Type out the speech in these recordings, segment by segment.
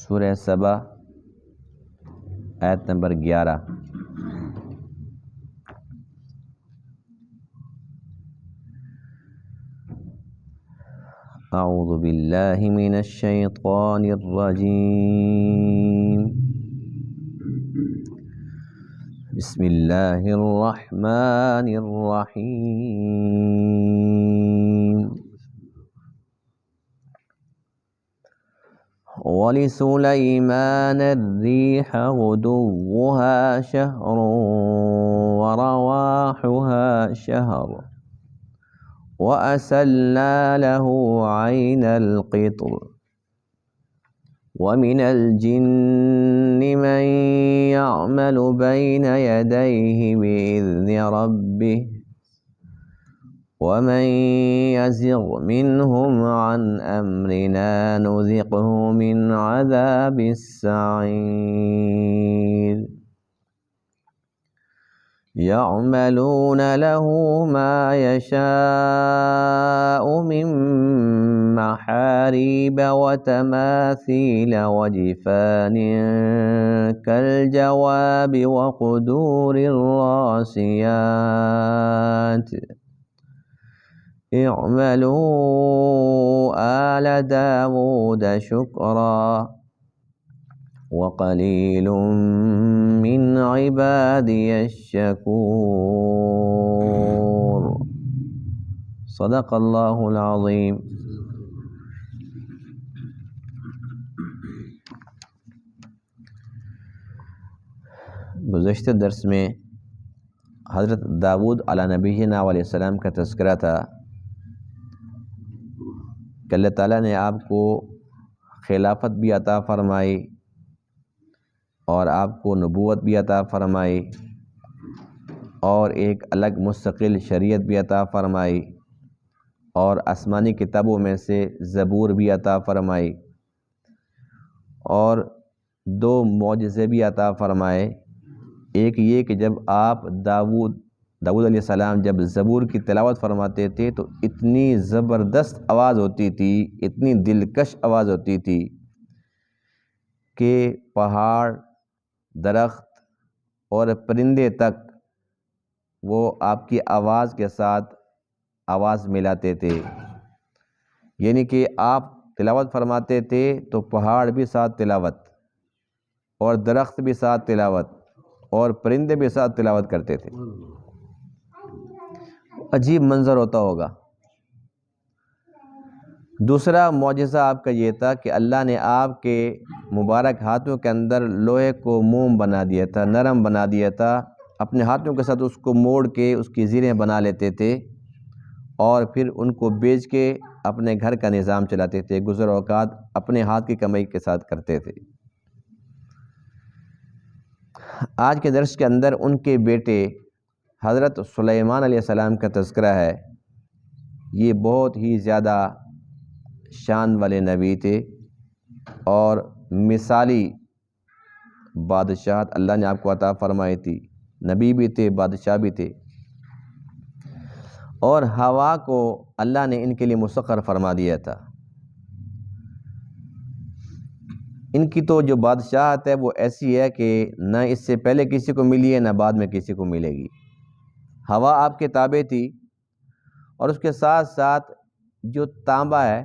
سورہ سبا آیت نمبر 11۔ اعوذ باللہ من الشیطان الرجیم، بسم اللہ الرحمن الرحیم۔ وَلِسُلَيْمَانَ الرِّيحَ غُدُوُّهَا شَهْرٌ وَرَوَاحُهَا شَهْرٌ وَأَسَلْنَا لَهُ عَيْنَ الْقِطْرِ وَمِنَ الْجِنِّ مَن يَعْمَلُ بَيْنَ يَدَيْهِ بِإِذْنِ رَبِّهِ وَمَن يَزِغْ مِنْهُمْ عَنْ أَمْرِنَا نُذِقْهُ مِنْ عَذَابِ السَّعِيرِ۔ يَعْمَلُونَ لَهُ مَا يَشَاءُ مِن مَّحَارِيبَ وَتَمَاثِيلَ وَجِفَانٍ كَالْجَوَابِ وَقُدُورٍ رَّاسِيَاتٍ۔ اعملوا آل داود شكرا وقليل من عبادي الشكور۔ صدق اللہ العظیم۔ گزشتہ درس میں حضرت داؤد علیہ نبینا علیہ السلام کا تذکرہ تھا کہ اللہ تعالیٰ نے آپ کو خلافت بھی عطا فرمائی اور آپ کو نبوت بھی عطا فرمائی اور ایک الگ مستقل شریعت بھی عطا فرمائی اور آسمانی کتابوں میں سے زبور بھی عطا فرمائی اور 2 معجزے بھی عطا فرمائے۔ ایک یہ کہ جب آپ داؤد علیہ السلام جب زبور کی تلاوت فرماتے تھے تو اتنی زبردست آواز ہوتی تھی، اتنی دلکش آواز ہوتی تھی کہ پہاڑ، درخت اور پرندے تک وہ آپ کی آواز کے ساتھ آواز ملاتے تھے۔ یعنی کہ آپ تلاوت فرماتے تھے تو پہاڑ بھی ساتھ تلاوت اور درخت بھی ساتھ تلاوت اور پرندے بھی ساتھ تلاوت کرتے تھے۔ عجیب منظر ہوتا ہوگا۔ دوسرا معجزہ آپ کا یہ تھا کہ اللہ نے آپ کے مبارک ہاتھوں کے اندر لوہے کو موم بنا دیا تھا، نرم بنا دیا تھا، اپنے ہاتھوں کے ساتھ اس کو موڑ کے اس کی زیریں بنا لیتے تھے اور پھر ان کو بیچ کے اپنے گھر کا نظام چلاتے تھے، گزر اوقات اپنے ہاتھ کی کمائی کے ساتھ کرتے تھے۔ آج کے درس کے اندر ان کے بیٹے حضرت سلیمان علیہ السلام کا تذکرہ ہے۔ یہ بہت ہی زیادہ شان والے نبی تھے اور مثالی بادشاہت اللہ نے آپ کو عطا فرمائی تھی، نبی بھی تھے، بادشاہ بھی تھے، اور ہوا کو اللہ نے ان کے لیے مسخر فرما دیا تھا۔ ان کی تو جو بادشاہت ہے وہ ایسی ہے کہ نہ اس سے پہلے کسی کو ملی ہے نہ بعد میں کسی کو ملے گی۔ ہوا آپ کے تابع تھی اور اس کے ساتھ ساتھ جو تانبا ہے،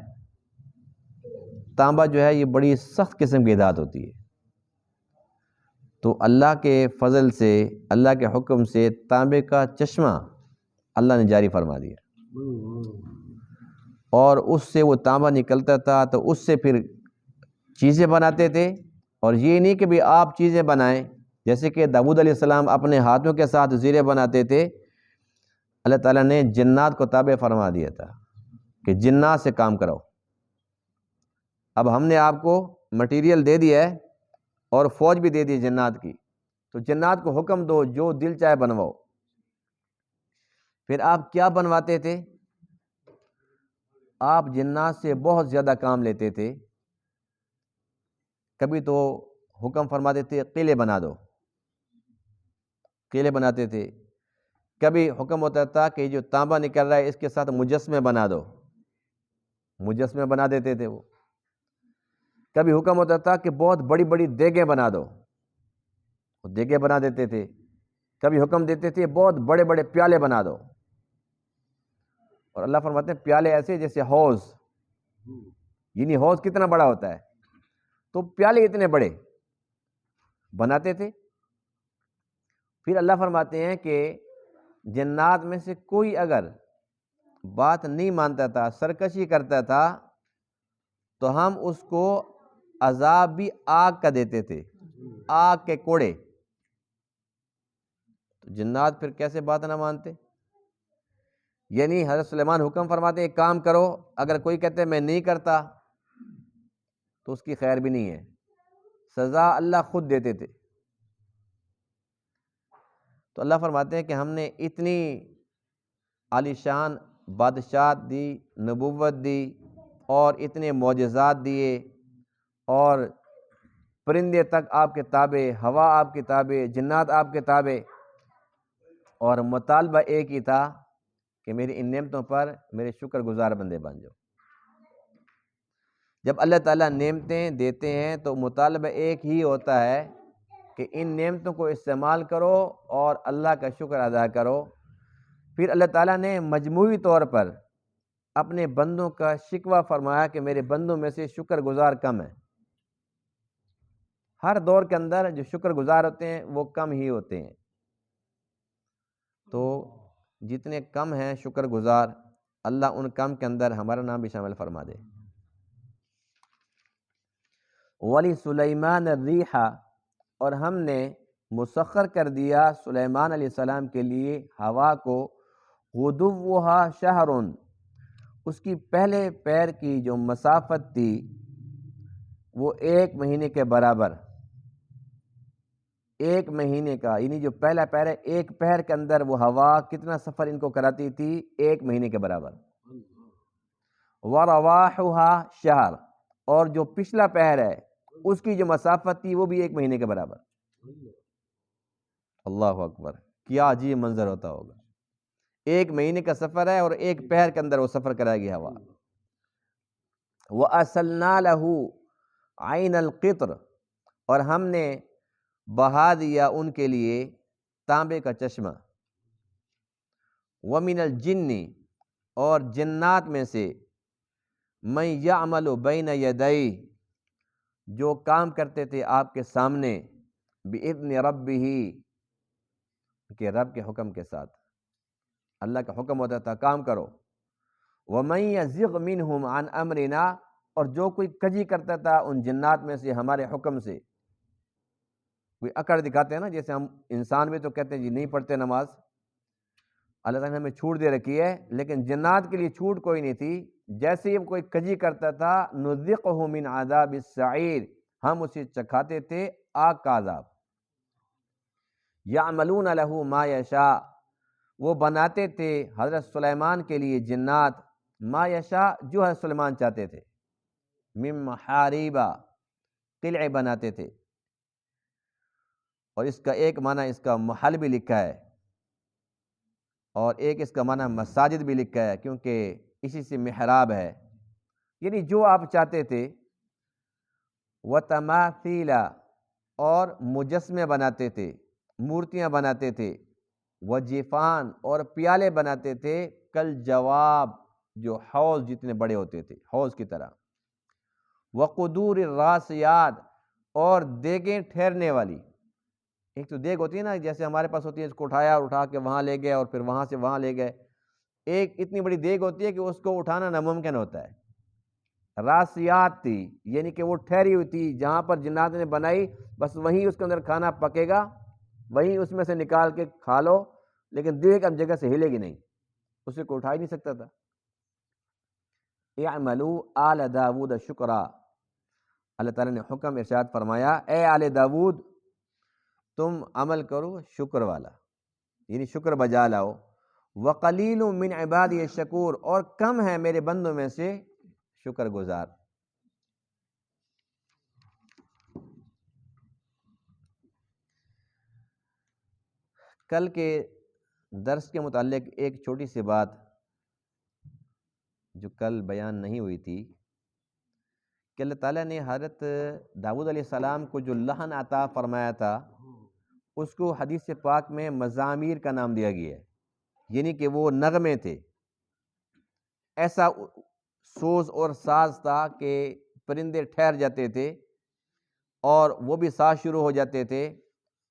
تانبا جو ہے یہ بڑی سخت قسم کی دھات ہوتی ہے، تو اللہ کے فضل سے، اللہ کے حکم سے تانبے کا چشمہ اللہ نے جاری فرما دیا اور اس سے وہ تانبا نکلتا تھا تو اس سے پھر چیزیں بناتے تھے۔ اور یہ نہیں کہ بھی آپ چیزیں بنائیں، جیسے کہ داؤد علیہ السلام اپنے ہاتھوں کے ساتھ زیریں بناتے تھے، اللہ تعالیٰ نے جنات کو تابع فرما دیا تھا کہ جنات سے کام کراؤ۔ اب ہم نے آپ کو مٹیریل دے دیا ہے اور فوج بھی دے دی جنات کی، تو جنات کو حکم دو جو دل چاہے بنواؤ۔ پھر آپ کیا بنواتے تھے؟ آپ جنات سے بہت زیادہ کام لیتے تھے۔ کبھی تو حکم فرماتے تھے قلعے بنا دو، قلعے بناتے تھے۔ کبھی حکم ہوتا تھا کہ جو تانبا نکل رہا ہے اس کے ساتھ مجسمے بنا دو، مجسمے بنا دیتے تھے وہ۔ کبھی حکم ہوتا تھا کہ بہت بڑی بڑی دیگیں بنا دو، وہ دیگیں بنا دیتے تھے، کبھی حکم دیتے تھے بہت بڑے بڑے پیالے بنا دو، اور اللہ فرماتے ہیں پیالے ایسے جیسے حوض، یعنی حوض کتنا بڑا ہوتا ہے، تو پیالے اتنے بڑے بناتے تھے۔ پھر اللہ فرماتے ہیں کہ جنات میں سے کوئی اگر بات نہیں مانتا تھا، سرکشی کرتا تھا، تو ہم اس کو عذاب بھی آگ کا دیتے تھے، آگ کے کوڑے۔ تو جنات پھر کیسے بات نہ مانتے؟ یعنی حضرت سلیمان حکم فرماتے ایک کام کرو، اگر کوئی کہتے میں نہیں کرتا تو اس کی خیر بھی نہیں ہے، سزا اللہ خود دیتے تھے۔ تو اللہ فرماتے ہیں کہ ہم نے اتنی عالی شان بادشاہت دی، نبوت دی، اور اتنے معجزات دیے، اور پرندے تک آپ کے تابع، ہوا آپ کے تابع، جنات آپ کے تابع، اور مطالبہ ایک ہی تھا کہ میری ان نعمتوں پر میرے شکر گزار بندے بن جاؤ۔ جب اللہ تعالیٰ نعمتیں دیتے ہیں تو مطالبہ ایک ہی ہوتا ہے کہ ان نعمتوں کو استعمال کرو اور اللہ کا شکر ادا کرو۔ پھر اللہ تعالیٰ نے مجموعی طور پر اپنے بندوں کا شکوہ فرمایا کہ میرے بندوں میں سے شکر گزار کم ہیں۔ ہر دور کے اندر جو شکر گزار ہوتے ہیں وہ کم ہی ہوتے ہیں، تو جتنے کم ہیں شکر گزار، اللہ ان کم کے اندر ہمارا نام بھی شامل فرما دے۔ وَلِسُلَيْمَانَ الرِّيحَ، اور ہم نے مسخر کر دیا سلیمان علیہ السلام کے لیے ہوا کو، غُدُوُّهَا شَهْرٌ، اس کی پہلے پیر کی جو مسافت تھی وہ 1 مہینے کے برابر، 1 مہینے کا، یعنی جو پہلا پیر ہے، ایک پہر کے اندر وہ ہوا کتنا سفر ان کو کراتی تھی؟ 1 مہینے کے برابر۔ وَرَوَاحُهَا شَهْرٌ، اور جو پچھلا پہر ہے اس کی جو مسافت تھی وہ بھی 1 مہینے کے برابر۔ اللہ اکبر، کیا عجیب منظر ہوتا ہوگا، 1 مہینے کا سفر ہے اور ایک پہر کے اندر وہ سفر کرائے گی ہوا۔ وَأَسَلْنَا لَهُ عَيْنَ الْقِطْرِ، اور ہم نے بہا دیا ان کے لیے تانبے کا چشمہ۔ وَمِنَ الْجِنِّ، اور جنات میں سے مَن يَعْمَلُ بَيْنَ يَدَيْهِ، جو کام کرتے تھے آپ کے سامنے، بِإِذْنِ رَبِّهِ، کہ رب کے حکم کے ساتھ، اللہ کا حکم ہوتا تھا کام کرو۔ وَمَن يَزِغْ مِنْهُمْ عَنْ أَمْرِنَا، اور جو کوئی کجی کرتا تھا ان جنات میں سے ہمارے حکم سے، کوئی اکڑ دکھاتے ہیں نا، جیسے ہم انسان بھی تو کہتے ہیں جی نہیں پڑھتے نماز، اللہ تعالیٰ نے ہمیں چھوٹ دے رکھی ہے، لیکن جنات کے لیے چھوٹ کوئی نہیں تھی۔ جیسے ہی کوئی کجی کرتا تھا، نُذِقْهُ مِنْ عَذَابِ السَّعِيرِ، ہم اسے چکھاتے تھے آگ کا عذاب۔ يَعْمَلُونَ لَهُ مَا يَشَاءُ، وہ بناتے تھے حضرت سلیمان کے لیے جنات، ما یشاء، جو حضرت سلیمان چاہتے تھے، من محاریبہ، قلعے بناتے تھے، اور اس کا ایک معنی اس کا محل بھی لکھا ہے، اور ایک اس کا معنی مساجد بھی لکھا ہے، کیونکہ اسی سے محراب ہے، یعنی جو آپ چاہتے تھے۔ وَتَمَاثِيلَ، اور مجسمے بناتے تھے، مورتیاں بناتے تھے۔ وَجِفَانَ، اور پیالے بناتے تھے، کل جواب، جو حوض جتنے بڑے ہوتے تھے، حوض کی طرح۔ وَقُدُورِ الرَّاسِيَاتِ، اور دیگیں ٹھہرنے والی، ایک تو دیگ ہوتی ہے نا جیسے ہمارے پاس ہوتی ہے، اس کو اٹھایا اور اٹھا کے وہاں لے گئے اور پھر وہاں سے وہاں لے گئے، ایک اتنی بڑی دیگ ہوتی ہے کہ اس کو اٹھانا ناممکن ہوتا ہے۔ راسیات تھی، یعنی کہ وہ ٹھہری ہوئی تھی، جہاں پر جنات نے بنائی بس وہیں اس کے اندر کھانا پکے گا، وہیں اس میں سے نکال کے کھا لو، لیکن دیگ اب جگہ سے ہلے گی نہیں، اسے کو اٹھا ہی نہیں سکتا تھا۔ اعملوا آل داود شکرا، اللہ تعالیٰ نے حکم ارشاد فرمایا اے آل داود تم عمل کرو شکر والا، یعنی شکر بجا لاؤ۔ وقلیل من عبادی الشکور، اور کم ہے میرے بندوں میں سے شکر گزار۔ کل کے درس کے متعلق ایک چھوٹی سی بات جو کل بیان نہیں ہوئی تھی کہ اللہ تعالیٰ نے حضرت داؤد علیہ السلام کو جو لحن عطا فرمایا تھا اس کو حدیث پاک میں مزامیر کا نام دیا گیا ہے، یعنی کہ وہ نغمے تھے، ایسا سوز اور ساز تھا کہ پرندے ٹھہر جاتے تھے اور وہ بھی ساز شروع ہو جاتے تھے،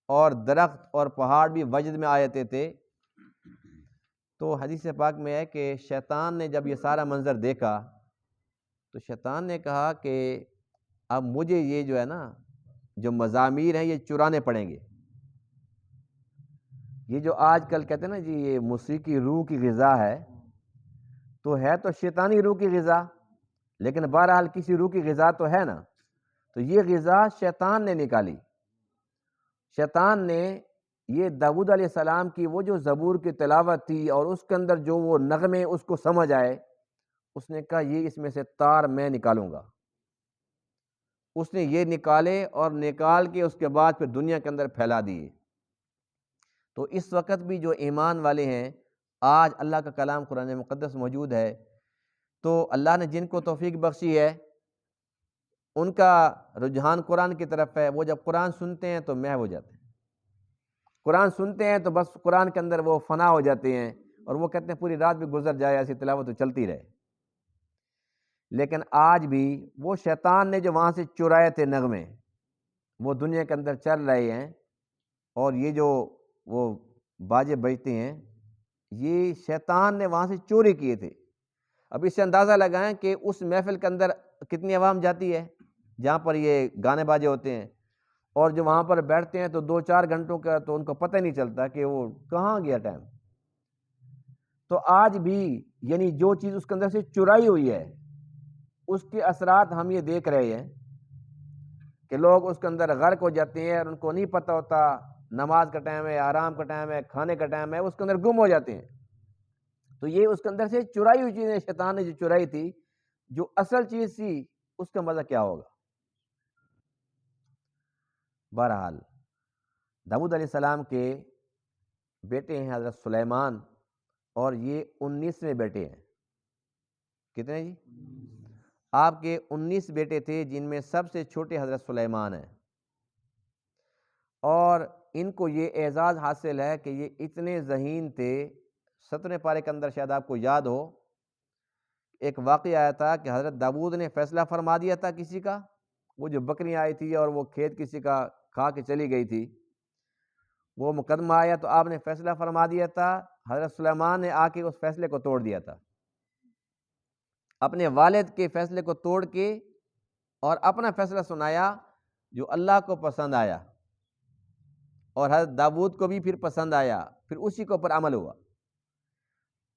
اور درخت اور پہاڑ بھی وجد میں آ جاتے تھے۔ تو حدیث پاک میں ہے کہ شیطان نے جب یہ سارا منظر دیکھا تو شیطان نے کہا کہ اب مجھے یہ جو ہے نا جو مزامیر ہیں یہ چرانے پڑیں گے۔ یہ جو آج کل کہتے ہیں نا جی یہ موسیقی روح کی غذا ہے، تو ہے تو شیطانی روح کی غذا، لیکن بہرحال کسی روح کی غذا تو ہے نا، تو یہ غذا شیطان نے نکالی۔ شیطان نے یہ داؤد علیہ السلام کی وہ جو زبور کی تلاوت تھی اور اس کے اندر جو وہ نغمے اس کو سمجھ آئے، اس نے کہا یہ اس میں سے تار میں نکالوں گا۔ اس نے یہ نکالے اور نکال کے اس کے بعد پھر دنیا کے اندر پھیلا دیے۔ تو اس وقت بھی جو ایمان والے ہیں، آج اللہ کا کلام قرآن مقدس موجود ہے، تو اللہ نے جن کو توفیق بخشی ہے ان کا رجحان قرآن کی طرف ہے، وہ جب قرآن سنتے ہیں تو محو ہو جاتے ہیں، قرآن سنتے ہیں تو بس قرآن کے اندر وہ فنا ہو جاتے ہیں، اور وہ کہتے ہیں پوری رات بھی گزر جائے ایسی تلاوت تو چلتی رہے۔ لیکن آج بھی وہ شیطان نے جو وہاں سے چرائے تھے نغمے، وہ دنیا کے اندر چل رہے ہیں، اور یہ جو وہ باجے بجتے ہیں یہ شیطان نے وہاں سے چوری کیے تھے۔ اب اس سے اندازہ لگائیں کہ اس محفل کے اندر کتنی عوام جاتی ہے جہاں پر یہ گانے باجے ہوتے ہیں، اور جو وہاں پر بیٹھتے ہیں تو 2-4 گھنٹوں کا تو ان کو پتہ نہیں چلتا کہ وہ کہاں گیا ٹائم۔ تو آج بھی یعنی جو چیز اس کے اندر سے چرائی ہوئی ہے اس کے اثرات ہم یہ دیکھ رہے ہیں کہ لوگ اس کے اندر غرق ہو جاتے ہیں اور ان کو نہیں پتہ ہوتا نماز کا ٹائم ہے، آرام کا ٹائم ہے، کھانے کا ٹائم ہے، اس کے اندر گم ہو جاتے ہیں۔ تو یہ اس کے اندر سے چرائی ہوئی چیزیں شیطان نے جو چرائی تھی، جو اصل چیز تھی اس کا مزہ کیا ہوگا۔ بہرحال داؤد علیہ السلام کے بیٹے ہیں حضرت سلیمان، اور یہ 19ویں بیٹے ہیں۔ کتنے جی؟ آپ کے 19 بیٹے تھے، جن میں سب سے چھوٹے حضرت سلیمان ہیں، اور ان کو یہ اعزاز حاصل ہے کہ یہ اتنے ذہین تھے۔ 17ویں پارے کے اندر شاید آپ کو یاد ہو ایک واقعہ آیا تھا کہ حضرت داؤد نے فیصلہ فرما دیا تھا کسی کا، وہ جو بکریاں آئی تھی اور وہ کھیت کسی کا کھا کے چلی گئی تھی، وہ مقدمہ آیا تو آپ نے فیصلہ فرما دیا تھا۔ حضرت سلیمان نے آ کے اس فیصلے کو توڑ دیا تھا، اپنے والد کے فیصلے کو توڑ کے اور اپنا فیصلہ سنایا جو اللہ کو پسند آیا، اور حضرت داؤد کو بھی پھر پسند آیا، پھر اسی کے اوپر عمل ہوا۔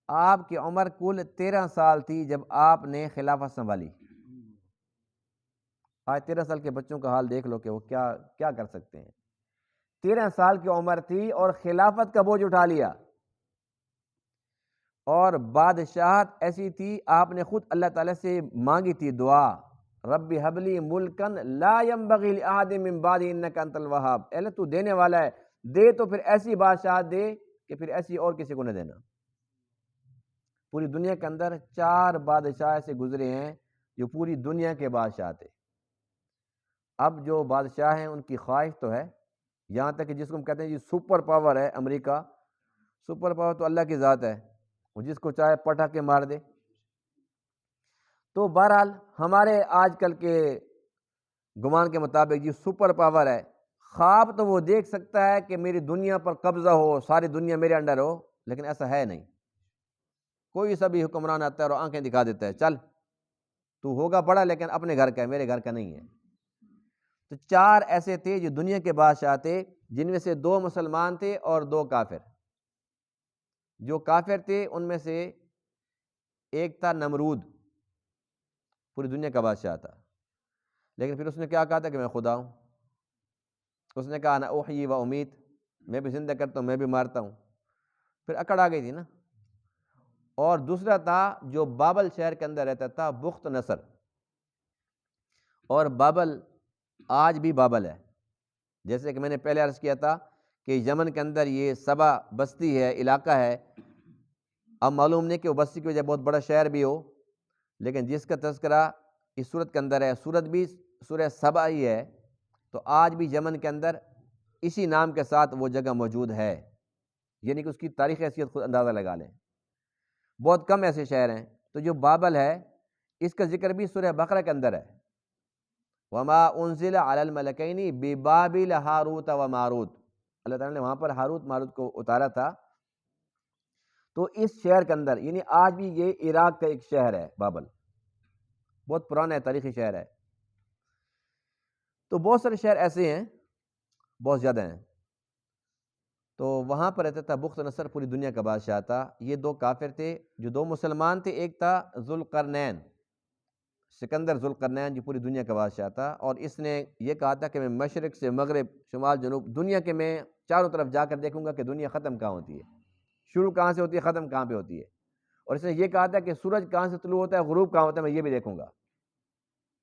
آپ کی عمر کل 13 سال تھی جب آپ نے خلافت سنبھالی۔ آج 13 سال کے بچوں کا حال دیکھ لو کہ وہ کیا کر سکتے ہیں۔ 13 سال کی عمر تھی اور خلافت کا بوجھ اٹھا لیا، اور بادشاہت ایسی تھی آپ نے خود اللہ تعالیٰ سے مانگی تھی دعا، رب ہب لی ملکا لا ينبغی لأحد من بعدی انک انت الوہاب، اے اللہ تو دینے والا ہے، دے تو پھر ایسی بادشاہت دے کہ پھر ایسی اور کسی کو نہ دینا۔ پوری دنیا کے اندر 4 بادشاہ ایسے گزرے ہیں جو پوری دنیا کے بادشاہ تھے۔ اب جو بادشاہ ہیں ان کی خواہش تو ہے، یہاں تک کہ جس کو ہم کہتے ہیں جی سپر پاور ہے امریکہ، سپر پاور تو اللہ کی ذات ہے، وہ جس کو چاہے پٹا کے مار دے۔ تو بہرحال ہمارے آج کل کے گمان کے مطابق جی سپر پاور ہے، خواب تو وہ دیکھ سکتا ہے کہ میری دنیا پر قبضہ ہو، ساری دنیا میرے انڈر ہو، لیکن ایسا ہے نہیں۔ کوئی سا بھی حکمران آتا ہے اور آنکھیں دکھا دیتا ہے، چل تو ہوگا بڑا لیکن اپنے گھر کا ہے، میرے گھر کا نہیں ہے۔ تو 4 ایسے تھے جو دنیا کے بادشاہ تھے، جن میں سے 2 مسلمان تھے اور 2 کافر۔ جو کافر تھے ان میں سے ایک تھا نمرود، پوری دنیا کا بادشاہ تھا، لیکن پھر اس نے کیا کہا تھا کہ میں خدا ہوں۔ اس نے کہا انا احیی و امیت، میں بھی زندہ کرتا ہوں میں بھی مارتا ہوں، پھر اکڑ آ گئی تھی نا۔ اور دوسرا تھا جو بابل شہر کے اندر رہتا تھا، بخت نصر، اور بابل آج بھی بابل ہے، جیسے کہ میں نے پہلے عرض کیا تھا کہ یمن کے اندر یہ سبا بستی ہے، علاقہ ہے، اب معلوم نہیں کہ وہ بستی کی وجہ بہت بڑا شہر بھی ہو، لیکن جس کا تذکرہ اس صورت کے اندر ہے، صورت بھی سورہ سبا ہی ہے، تو آج بھی یمن کے اندر اسی نام کے ساتھ وہ جگہ موجود ہے، یعنی کہ اس کی تاریخی حیثیت خود اندازہ لگا لیں۔ بہت کم ایسے شہر ہیں۔ تو جو بابل ہے اس کا ذکر بھی سورہ بقرہ کے اندر ہے، وما انزل علی الملکین ببابل ہاروت و ماروت، اللہ تعالیٰ نے وہاں پر ہاروت ماروت کو اتارا تھا۔ تو اس شہر کے اندر، یعنی آج بھی یہ عراق کا ایک شہر ہے بابل، بہت پرانا ہے، تاریخی شہر ہے۔ تو بہت سارے شہر ایسے ہیں، بہت زیادہ ہیں۔ تو وہاں پر رہتا تھا بخت نصر، پوری دنیا کا بادشاہ تھا۔ یہ دو کافر تھے، جو دو مسلمان تھے، ایک تھا ذوالقرنین، سکندر ذوالقرنین، جو پوری دنیا کا بادشاہ تھا، اور اس نے یہ کہا تھا کہ میں مشرق سے مغرب، شمال جنوب، دنیا کے میں چاروں طرف جا کر دیکھوں گا کہ دنیا ختم کہاں ہوتی ہے، شروع کہاں سے ہوتی ہے، ختم کہاں پہ ہوتی ہے۔ اور اس نے یہ کہا تھا کہ سورج کہاں سے طلوع ہوتا ہے، غروب کہاں ہوتا ہے، میں یہ بھی دیکھوں گا۔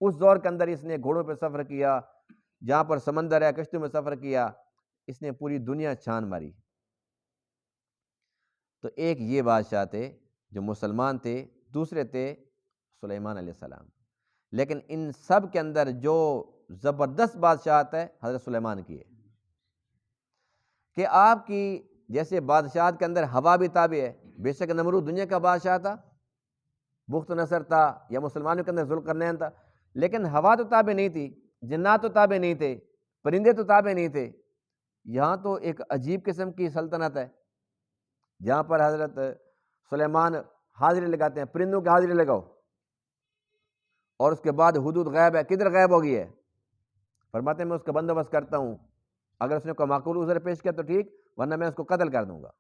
اس دور کے اندر اس نے گھوڑوں پہ سفر کیا، جہاں پر سمندر ہے کشتیوں میں سفر کیا، اس نے پوری دنیا چھان ماری۔ تو ایک یہ بادشاہ تھے جو مسلمان تھے، دوسرے تھے سلیمان علیہ السلام۔ لیکن ان سب کے اندر جو زبردست بادشاہت ہے حضرت سلیمان کی ہے، کہ آپ کی جیسے بادشاہت کے اندر ہوا بھی تابع ہے۔ بے شک نمرود دنیا کا بادشاہ تھا، بخت نصر تھا، یا مسلمانوں کے اندر ذوالقرنین تھا، لیکن ہوا تو تابع نہیں تھی، جنات تو تابع نہیں تھے، پرندے تو تابع نہیں تھے۔ یہاں تو ایک عجیب قسم کی سلطنت ہے، جہاں پر حضرت سلیمان حاضری لگاتے ہیں، پرندوں کی حاضری لگاؤ، اور اس کے بعد حدود غیب ہے، کدھر غائب ہو گئی ہے، فرماتے ہیں میں اس کا بندوبست کرتا ہوں، اگر اس نے کوئی معقول عذر پیش کیا تو ٹھیک، ورنہ میں اس کو قتل کر دوں گا۔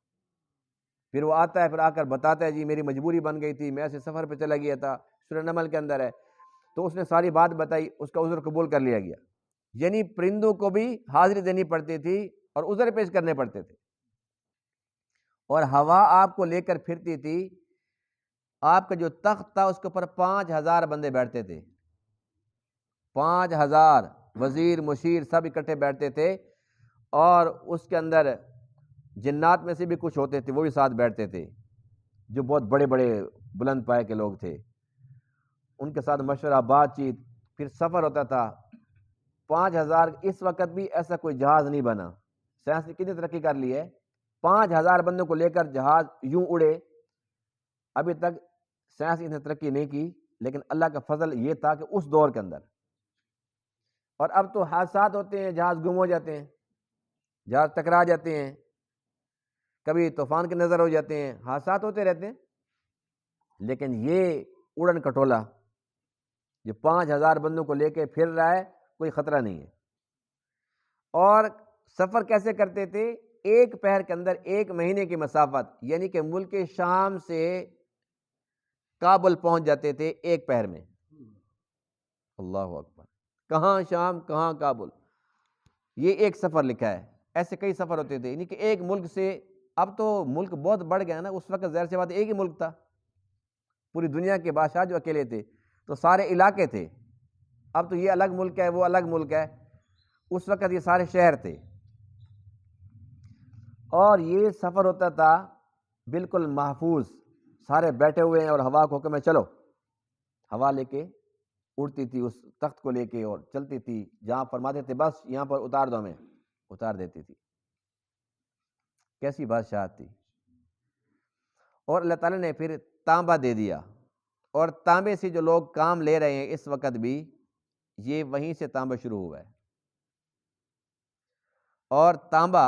پھر وہ آتا ہے، پھر آ کر بتاتا ہے جی میری مجبوری بن گئی تھی، میں ایسے سفر پہ چلا گیا تھا، سورہ نمل کے اندر ہے۔ تو اس نے ساری بات بتائی، اس کا عذر قبول کر لیا گیا۔ یعنی پرندوں کو بھی حاضری دینی پڑتی تھی اور عذر پیش کرنے پڑتے تھے، اور ہوا آپ کو لے کر پھرتی تھی۔ آپ کا جو تخت تھا اس کے اوپر 5000 بندے بیٹھتے تھے، 5000 وزیر مشیر سب اکٹھے بیٹھتے تھے، اور اس کے اندر جنات میں سے بھی کچھ ہوتے تھے، وہ بھی ساتھ بیٹھتے تھے، جو بہت بڑے بڑے بلند پائے کے لوگ تھے، ان کے ساتھ مشورہ بات چیت، پھر سفر ہوتا تھا 5000۔ اس وقت بھی ایسا کوئی جہاز نہیں بنا، سائنس نے کتنی ترقی کر لی ہے، 5000 بندوں کو لے کر جہاز یوں اڑے۔ ابھی تک سائنس نے ترقی نہیں کی، لیکن اللہ کا فضل یہ تھا کہ اس دور کے اندر، اور اب تو حادثات ہوتے ہیں، جہاز گم ہو جاتے ہیں، جہاز ٹکرا جاتے ہیں، کبھی طوفان کی نظر ہو جاتے ہیں، حادثات ہوتے رہتے ہیں۔ لیکن یہ اڑن کٹولا جو 5000 بندوں کو لے کے پھر رہا ہے، کوئی خطرہ نہیں ہے۔ اور سفر کیسے کرتے تھے؟ ایک پہر کے اندر 1 مہینے کی مسافت، یعنی کہ ملک شام سے کابل پہنچ جاتے تھے 1 پہر میں۔ اللہ اکبر، کہاں شام کہاں کابل، یہ ایک سفر لکھا ہے۔ ایسے کئی سفر ہوتے تھے، یعنی کہ ایک ملک سے، اب تو ملک بہت بڑھ گیا نا، اس وقت ظاہر سی بات ایک ہی ملک تھا، پوری دنیا کے بادشاہ جو اکیلے تھے، تو سارے علاقے تھے۔ اب تو یہ الگ ملک ہے، وہ الگ ملک ہے، اس وقت یہ سارے شہر تھے۔ اور یہ سفر ہوتا تھا بالکل محفوظ، سارے بیٹھے ہوئے ہیں اور ہوا کو حکم ہے چلو، ہوا لے کے اڑتی تھی اس تخت کو لے کے اور چلتی تھی، جہاں فرماتے تھے بس یہاں پر اتار دو، ہمیں اتار دیتی تھی۔ کیسی بادشاہت تھی۔ اور اللہ تعالیٰ نے پھر تانبا دے دیا، اور تانبے سے جو لوگ کام لے رہے ہیں اس وقت بھی، یہ وہیں سے تانبا شروع ہوا ہے۔ اور تانبا،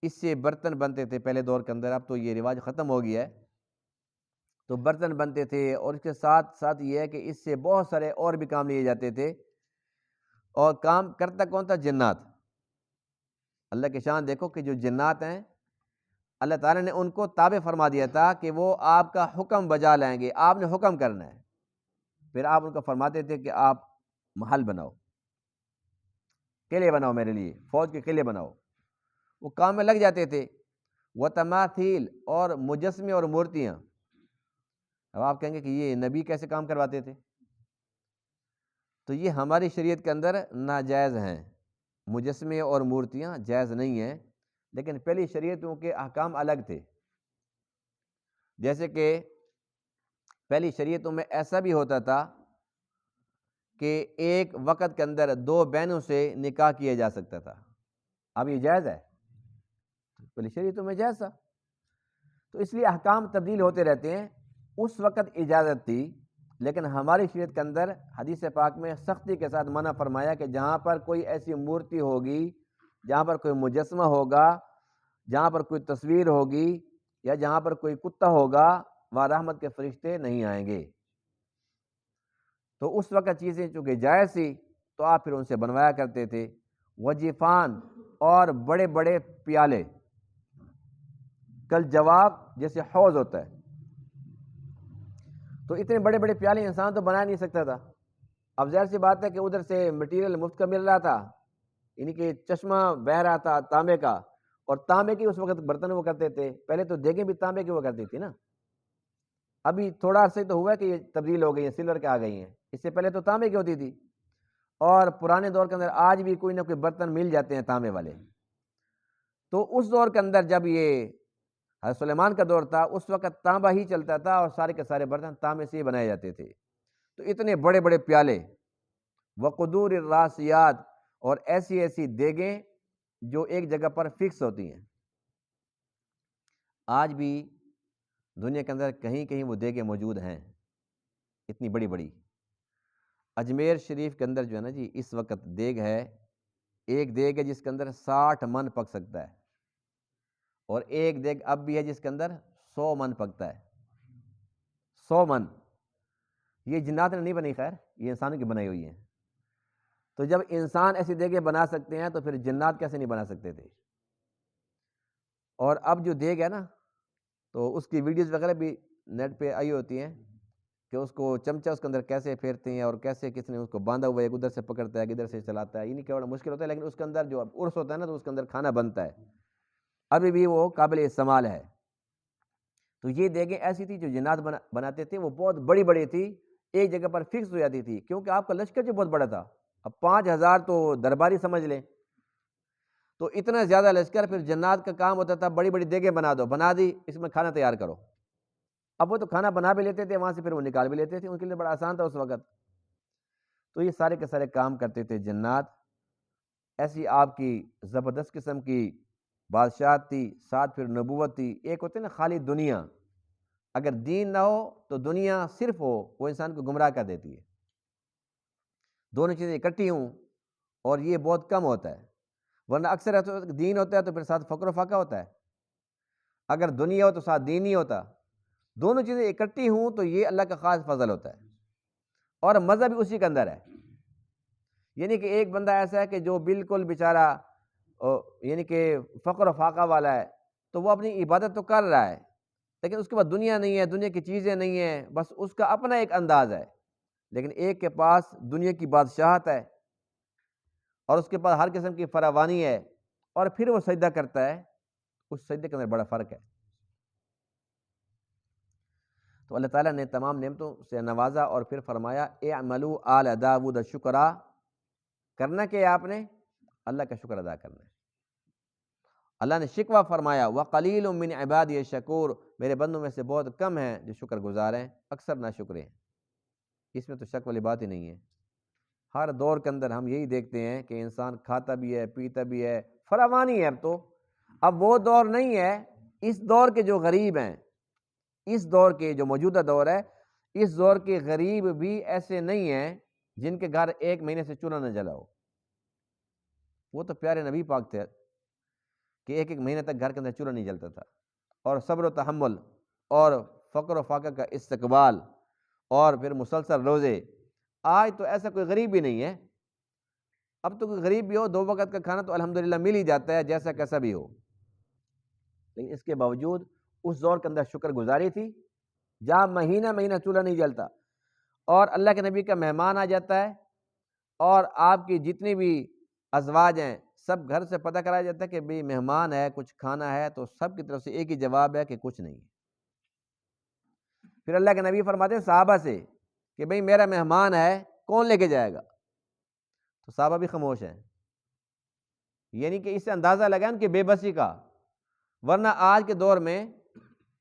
اس سے برتن بنتے تھے پہلے دور کے اندر، اب تو یہ رواج ختم ہو گیا ہے۔ تو برتن بنتے تھے، اور اس کے ساتھ ساتھ یہ ہے کہ اس سے بہت سارے اور بھی کام لیے جاتے تھے، اور کام کرتا کون تھا؟ جنات۔ اللہ کی شان دیکھو کہ جو جنات ہیں، اللہ تعالیٰ نے ان کو تابع فرما دیا تھا کہ وہ آپ کا حکم بجا لائیں گے، آپ نے حکم کرنا ہے۔ پھر آپ ان کو فرماتے تھے کہ آپ محل بناؤ، قلعے بناؤ، میرے لیے فوج کے قلعے بناؤ، وہ کام میں لگ جاتے تھے۔ وہ تماثیل، اور مجسمے اور مورتیاں۔ اب آپ کہیں گے کہ یہ نبی کیسے کام کرواتے تھے؟ تو یہ ہماری شریعت کے اندر ناجائز ہیں، مجسمے اور مورتیاں جائز نہیں ہیں، لیکن پہلی شریعتوں کے احکام الگ تھے۔ جیسے کہ پہلی شریعتوں میں ایسا بھی ہوتا تھا کہ ایک وقت کے اندر 2 بہنوں سے نکاح کیا جا سکتا تھا. اب یہ جائز ہے؟ پہلے شریعتوں میں جائز تھا. تو اس لیے احکام تبدیل ہوتے رہتے ہیں. اس وقت اجازت تھی، لیکن ہماری شریعت کے اندر حدیث پاک میں سختی کے ساتھ منع فرمایا کہ جہاں پر کوئی ایسی مورتی ہوگی، جہاں پر کوئی مجسمہ ہوگا، جہاں پر کوئی تصویر ہوگی، یا جہاں پر کوئی کتا ہوگا، وہاں رحمت کے فرشتے نہیں آئیں گے. تو اس وقت چیزیں چونکہ جائز تھی تو آپ پھر ان سے بنوایا کرتے تھے. وجیفان اور بڑے بڑے پیالے، کل جواب جیسے حوض ہوتا ہے، تو اتنے بڑے بڑے پیالے انسان تو بنا نہیں سکتا تھا. اب ظاہر سی بات ہے کہ ادھر سے مٹیریل مفت کا مل رہا تھا، یعنی کہ چشمہ بہہ رہا تھا تانبے کا، اور تانبے کی اس وقت برتن وہ کرتے تھے. پہلے تو دیگیں بھی تانبے کی وہ کرتی تھی نا. ابھی تھوڑا عرصے تو ہوا ہے کہ یہ تبدیل ہو گئی ہیں، سلور کے آ گئی ہیں. اس سے پہلے تو تانبے کی ہوتی تھی. اور پرانے دور کے اندر آج بھی کوئی نہ کوئی برتن مل جاتے ہیں تانبے والے. تو اس دور کے اندر جب یہ حضرت سلیمان کا دور تھا، اس وقت تانبا ہی چلتا تھا اور سارے کے سارے برتن تانبے سے ہی بنائے جاتے تھے. تو اتنے بڑے بڑے پیالے، وقدور الراسیات، اور ایسی ایسی دیگیں جو ایک جگہ پر فکس ہوتی ہیں. آج بھی دنیا کے اندر کہیں کہیں وہ دیگیں موجود ہیں، اتنی بڑی بڑی. اجمیر شریف کے اندر جو ہے نا جی، اس وقت دیگ ہے، ایک دیگ ہے جس کے اندر 60 من پک سکتا ہے، اور ایک دیگ اب بھی ہے جس کے اندر 100 من پکتا ہے. 100 من. یہ جنات نے نہیں بنی، خیر یہ انسانوں کی بنائی ہوئی ہیں. تو جب انسان ایسی دیگیں بنا سکتے ہیں تو پھر جنات کیسے نہیں بنا سکتے تھے. اور اب جو دیگ ہے نا، تو اس کی ویڈیوز وغیرہ بھی نیٹ پہ آئی ہوتی ہیں کہ اس کو چمچہ اس کے اندر کیسے پھیرتے ہیں، اور کیسے کس نے اس کو باندھا ہوا ہے، ایک ادھر سے پکڑتا ہے ایک ادھر سے چلاتا ہے. یہ نہیں کہ بڑا مشکل ہوتا ہے، لیکن اس کے اندر جو عرس ہوتا ہے نا، تو اس کے اندر کھانا بنتا ہے. ابھی بھی وہ قابل استعمال ہے. تو یہ دیگیں ایسی تھی جو جنات بناتے تھے، وہ بہت بڑی بڑی تھی، ایک جگہ پر فکس ہو جاتی تھی، کیونکہ آپ کا لشکر جو بہت بڑا تھا. اب 5000 تو درباری سمجھ لیں، تو اتنا زیادہ لشکر. پھر جنات کا کام ہوتا تھا بڑی بڑی دیگیں بنا دو، بنا دی، اس میں کھانا تیار کرو. اب وہ تو کھانا بنا بھی لیتے تھے وہاں سے، پھر وہ نکال بھی لیتے تھے، ان کے لیے بڑا آسان تھا اس وقت. تو یہ سارے کے سارے کام کرتے تھے جنات. ایسی آپ کی زبردست قسم کی بادشاہت تھی، ساتھ پھر نبوت تھی. ایک ہوتے نا خالی دنیا، اگر دین نہ ہو تو دنیا صرف ہو، وہ انسان کو گمراہ کر دیتی ہے. دونوں چیزیں اکٹھی ہوں اور یہ بہت کم ہوتا ہے، ورنہ اکثر دین ہوتا ہے تو پھر ساتھ فقر و فاقہ ہوتا ہے. اگر دنیا ہو تو ساتھ دین نہیں ہوتا. دونوں چیزیں اکٹھی ہوں تو یہ اللہ کا خاص فضل ہوتا ہے. اور مزہ بھی اسی کے اندر ہے. یعنی کہ ایک بندہ ایسا ہے کہ جو بالکل بیچارہ یعنی کہ فقر و فاقہ والا ہے، تو وہ اپنی عبادت تو کر رہا ہے، لیکن اس کے پاس دنیا نہیں ہے، دنیا کی چیزیں نہیں ہیں، بس اس کا اپنا ایک انداز ہے. لیکن ایک کے پاس دنیا کی بادشاہت ہے اور اس کے پاس ہر قسم کی فراوانی ہے، اور پھر وہ سجدہ کرتا ہے. اس سجدے کے اندر بڑا فرق ہے. تو اللہ تعالیٰ نے تمام نعمتوں سے نوازا اور پھر فرمایا اعملوا آل داود شکرا. کرنا کہ آپ نے اللہ کا شکر ادا کرنا ہے. اللہ نے شکوہ فرمایا وقلیل من عبادی الشکور، میرے بندوں میں سے بہت کم ہیں جو شکر گزار ہیں، اکثر ناشکر ہیں. اس میں تو شک والی بات ہی نہیں ہے. ہر دور کے اندر ہم یہی دیکھتے ہیں کہ انسان کھاتا بھی ہے، پیتا بھی ہے، فراوانی ہے. اب وہ دور نہیں ہے. اس دور کے جو غریب ہیں، اس دور کے جو موجودہ دور ہے، اس دور کے غریب بھی ایسے نہیں ہیں جن کے گھر 1 مہینے سے چولہا نہ جلا ہو. وہ تو پیارے نبی پاک تھے کہ 1 مہینے تک گھر کے اندر چولہا نہیں جلتا تھا، اور صبر و تحمل اور فقر و فاقہ کا استقبال، اور پھر مسلسل روزے. آج تو ایسا کوئی غریب بھی نہیں ہے. اب تو کوئی غریب بھی ہو 2 وقت کا کھانا تو الحمدللہ مل ہی جاتا ہے، جیسا کیسا بھی ہو. لیکن اس کے باوجود اس دور کے اندر شکر گزاری تھی، جہاں مہینہ مہینہ چولہا نہیں جلتا، اور اللہ کے نبی کا مہمان آ جاتا ہے، اور آپ کی جتنی بھی ازواج ہیں سب گھر سے پتہ کرایا جاتا ہے کہ بھئی مہمان ہے، کچھ کھانا ہے، تو سب کی طرف سے ایک ہی جواب ہے کہ کچھ نہیں. پھر اللہ کے نبی فرماتے ہیں صحابہ سے کہ بھئی میرا مہمان ہے، کون لے کے جائے گا؟ تو صحابہ بھی خاموش ہیں. یعنی کہ اس سے اندازہ لگا ان کی بے بسی کا. ورنہ آج کے دور میں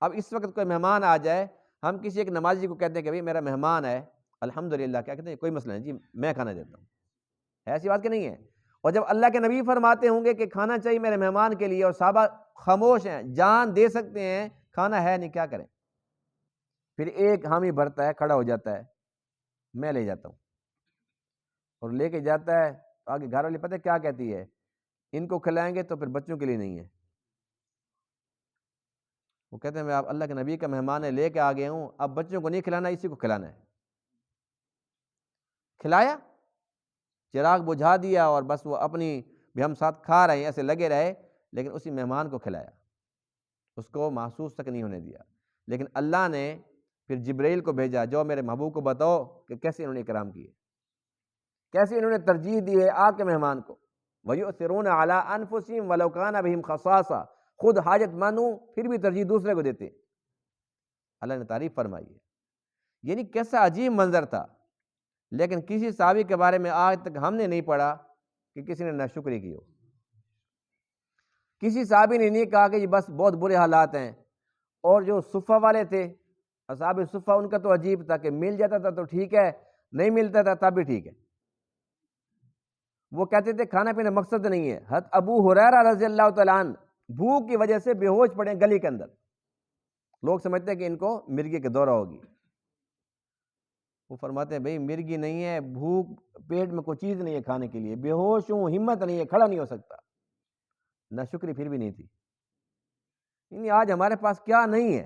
اب اس وقت کوئی مہمان آ جائے، ہم کسی ایک نمازی کو کہتے ہیں کہ بھئی میرا مہمان ہے، الحمدللہ کیا کہتے ہیں کوئی مسئلہ نہیں جی میں کھانا دیتا ہوں، ایسی بات کہ نہیں ہے۔ اور جب اللہ کے نبی فرماتے ہوں گے کہ کھانا چاہیے میرے مہمان کے لیے اور صحابہ خاموش ہیں، جان دے سکتے ہیں، کھانا ہے نہیں، کیا کریں؟ پھر ایک حامی بھرتا ہے، کھڑا ہو جاتا ہے، میں لے جاتا ہوں، اور لے کے جاتا ہے، آگے گھر والی پتہ ہے کیا کہتی ہے، ان کو کھلائیں گے تو پھر بچوں کے لیے نہیں ہے۔ وہ کہتے ہیں میں آپ اللہ کے نبی کا مہمان ہے، لے کے آ گیا ہوں، اب بچوں کو نہیں کھلانا، اسی کو کھلانا ہے۔ کھلایا، چراغ بجھا دیا، اور بس وہ اپنی بھی ہم ساتھ کھا رہے ہیں ایسے لگے رہے، لیکن اسی مہمان کو کھلایا، اس کو محسوس تک نہیں ہونے دیا۔ لیکن اللہ نے پھر جبرائیل کو بھیجا، جو میرے محبوب کو بتاؤ کہ کیسے انہوں نے اکرام کیے، کیسے انہوں نے ترجیح دی ہے آپ کے مہمان کو۔ وَيُؤْثِرُونَ عَلَىٰ أَنفُسِهِمْ وَلَوْ كَانَ بِهِمْ خَصَاصَةٌ، خود حاجت مند ہوں پھر بھی ترجیح دوسرے کو دیتے۔ اللہ نے تعریف فرمائی ہے، یعنی کیسا عجیب منظر تھا۔ لیکن کسی صحابی کے بارے میں آج تک ہم نے نہیں پڑھا کہ کسی نے ناشکری کی ہو، کسی صحابی نے نہیں کہا کہ یہ بس بہت برے حالات ہیں۔ اور جو صفہ والے تھے، اصحاب صفہ، ان کا تو عجیب تھا کہ مل جاتا تھا تو ٹھیک ہے، نہیں ملتا تھا تب بھی ٹھیک ہے۔ وہ کہتے تھے کھانا پینا مقصد نہیں ہے۔ حضرت ابو ہریرہ رضی اللہ تعالیٰ عنہ بھوک کی وجہ سے بے ہوش پڑے گلی کے اندر، لوگ سمجھتے ہیں کہ ان کو مرگی کا دورہ ہوگی۔ وہ فرماتے ہیں بھئی مرگی نہیں ہے، بھوک، پیٹ میں کوئی چیز نہیں ہے کھانے کے لیے، بے ہوش ہوں، ہمت نہیں ہے، کھڑا نہیں ہو سکتا۔ ناشکری پھر بھی نہیں تھی۔ یعنی آج ہمارے پاس کیا نہیں ہے،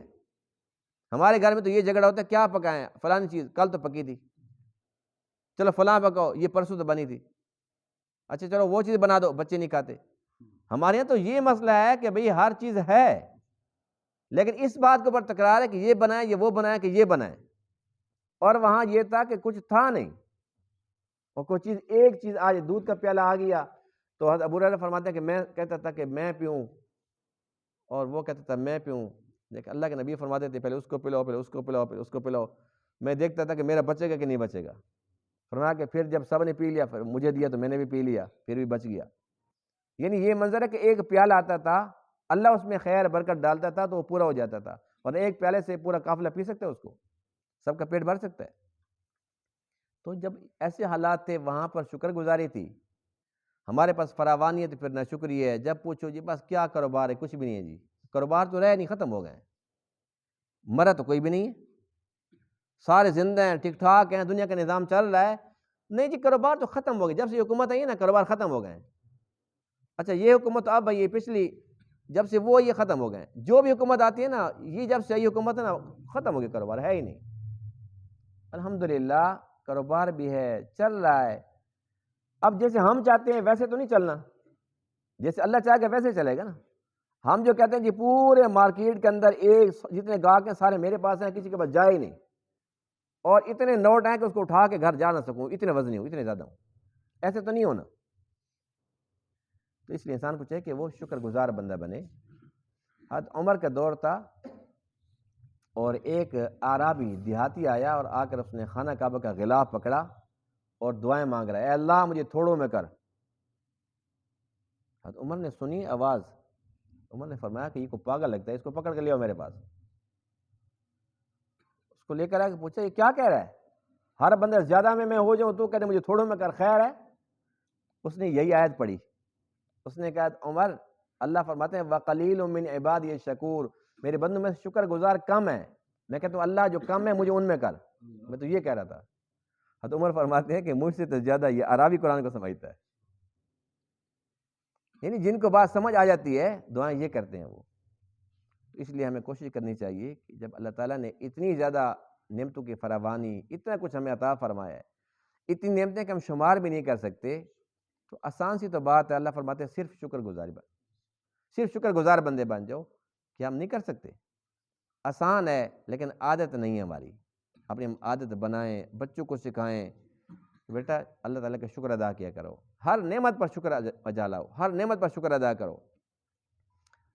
ہمارے گھر میں تو یہ جھگڑا ہوتا ہے کیا پکائیں، فلانی چیز کل تو پکی تھی، چلو فلاں پکاؤ، یہ پرسوں تو بنی تھی، اچھا چلو وہ چیز بنا دو، بچے نہیں کھاتے۔ ہمارے یہاں تو یہ مسئلہ ہے کہ بھئی ہر چیز ہے، لیکن اس بات کے اوپر تکرار ہے کہ یہ بنائیں، یہ وہ بنائیں، کہ یہ بنائیں، اور وہاں یہ تھا کہ کچھ تھا نہیں، اور کوئی چیز، ایک چیز، آج دودھ کا پیالہ آ گیا تو حضرت ابو ہریرہ فرماتے ہیں کہ میں کہتا تھا کہ میں پیوں، اور وہ کہتا تھا میں پیوں، لیکن اللہ کے نبی فرماتے تھے پہلے اس کو پلاؤ، پھر اس کو پلاؤ، پھر اس کو پلاؤ۔ میں دیکھتا تھا کہ میرا بچے گا کہ نہیں بچے گا، فرمایا کہ پھر جب سب نے پی لیا، پھر مجھے دیا تو میں نے بھی پی لیا، پھر بھی بچ گیا۔ یعنی یہ منظر ہے کہ ایک پیالہ آتا تھا، اللہ اس میں خیر برکت ڈالتا تھا تو وہ پورا ہو جاتا تھا، اور ایک پیالے سے پورا قافلہ پی سکتا ہے، اس کو سب کا پیٹ بھر سکتا ہے۔ تو جب ایسے حالات تھے وہاں پر شکر گزاری تھی، ہمارے پاس فراوانی ہے تو پھر نہ شکری ہے۔ جب پوچھو جی بس کیا کاروبار ہے، کچھ بھی نہیں ہے جی، کاروبار تو رہے نہیں، ختم ہو گئے، مرا تو کوئی بھی نہیں ہے، سارے زندہ ہیں، ٹھیک ٹھاک ہیں، دنیا کا نظام چل رہا ہے، نہیں جی کاروبار تو ختم ہو گئے، جب سے یہ حکومت آئی ہے نا کاروبار ختم ہو گئے ہیں۔ اچھا یہ حکومت اب آئی ہے، پچھلی جب سے وہ یہ ختم ہو گئے ہیں، جو بھی حکومت آتی ہے نا، یہ جب سے یہ حکومت ہے نا ختم ہو گیا، کاروبار ہے ہی نہیں۔ الحمدللہ کاروبار بھی ہے، چل رہا ہے۔ اب جیسے ہم چاہتے ہیں ویسے تو نہیں چلنا، جیسے اللہ چاہے گا ویسے چلے گا نا۔ ہم جو کہتے ہیں جی پورے مارکیٹ کے اندر ایک جتنے گاہک ہیں سارے میرے پاس ہیں، کسی کے پاس جائے ہی نہیں، اور اتنے نوٹ ہیں کہ اس کو اٹھا کے گھر جا نہ سکوں، اتنے وزنی ہوں، اتنے زیادہ ہوں، ایسے تو نہیں ہونا۔ تو اس لیے انسان کو چاہیے کہ وہ شکر گزار بندہ بنے۔ حضرت عمر کا دور تھا، اور ایک اعرابی دیہاتی آیا اور آ کر اس نے خانہ کعبہ کا غلاف پکڑا اور دعائیں مانگ رہا ہے، اے اللہ مجھے تھوڑوں میں کر۔ حضرت عمر نے سنی آواز، عمر نے فرمایا کہ یہ کو پاگل لگتا ہے، اس کو پکڑ کے لے آؤ میرے پاس۔ اس کو لے کر آ کے پوچھا یہ کیا کہہ رہا ہے، ہر بندے زیادہ میں ہو جاؤں تو کہتے مجھے تھوڑوں میں کر، خیر ہے؟ اس نے یہی آیت پڑھی، اس نے کہا عمر اللہ فرماتے ہیں وَقَلِيلٌ مِّنْ عِبَادِيَ الشَّكُورُ، میرے بندوں میں شکر گزار کم ہے، میں کہتا ہوں اللہ جو کم ہے مجھے ان میں کر، میں تو یہ کہہ رہا تھا۔ حضرت عمر فرماتے ہیں کہ مجھ سے تو زیادہ یہ عربی قرآن کو سمجھتا ہے، یعنی جن کو بات سمجھ آ جاتی ہے دعائیں یہ کرتے ہیں وہ۔ اس لیے ہمیں کوشش کرنی چاہیے کہ جب اللہ تعالیٰ نے اتنی زیادہ نعمتوں کی فراوانی، اتنا کچھ ہمیں عطا فرمایا ہے، اتنی نعمتیں کہ ہم شمار بھی نہیں کر سکتے، تو آسان سی تو بات ہے، اللہ فرماتے ہیں صرف شکر گزاری بن، صرف شکر گزار بندے بن جاؤ، کہ ہم نہیں کر سکتے، آسان ہے لیکن عادت نہیں ہے ہماری، اپنی عادت بنائیں، بچوں کو سکھائیں کہ بیٹا اللہ تعالیٰ کا شکر ادا کیا کرو، ہر نعمت پر شکر ادا لاؤ، ہر نعمت پر شکر ادا کرو۔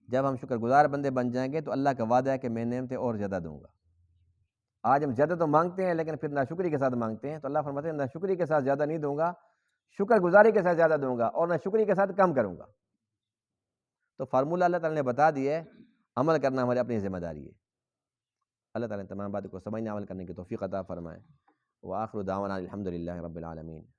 جب ہم شکر گزار بندے بن جائیں گے تو اللہ کا وعدہ ہے کہ میں نعمتیں اور زیادہ دوں گا۔ آج ہم زیادہ تو مانگتے ہیں لیکن پھر ناشکری کے ساتھ مانگتے ہیں، تو اللہ فرماتے ہیں ناشکری کے ساتھ زیادہ نہیں دوں گا، شکر گزاری کے ساتھ زیادہ دوں گا، اور ناشکری کے ساتھ کم کروں گا۔ تو فارمولہ اللہ تعالیٰ نے بتا دیا ہے، عمل کرنا ہماری اپنی ذمہ داری ہے۔ اللہ تعالیٰ نے تمام باتوں کو سمجھنے عمل کرنے کی توفیق عطا فرمائے۔ وآخر دعوانا الحمدللہ رب العالمین۔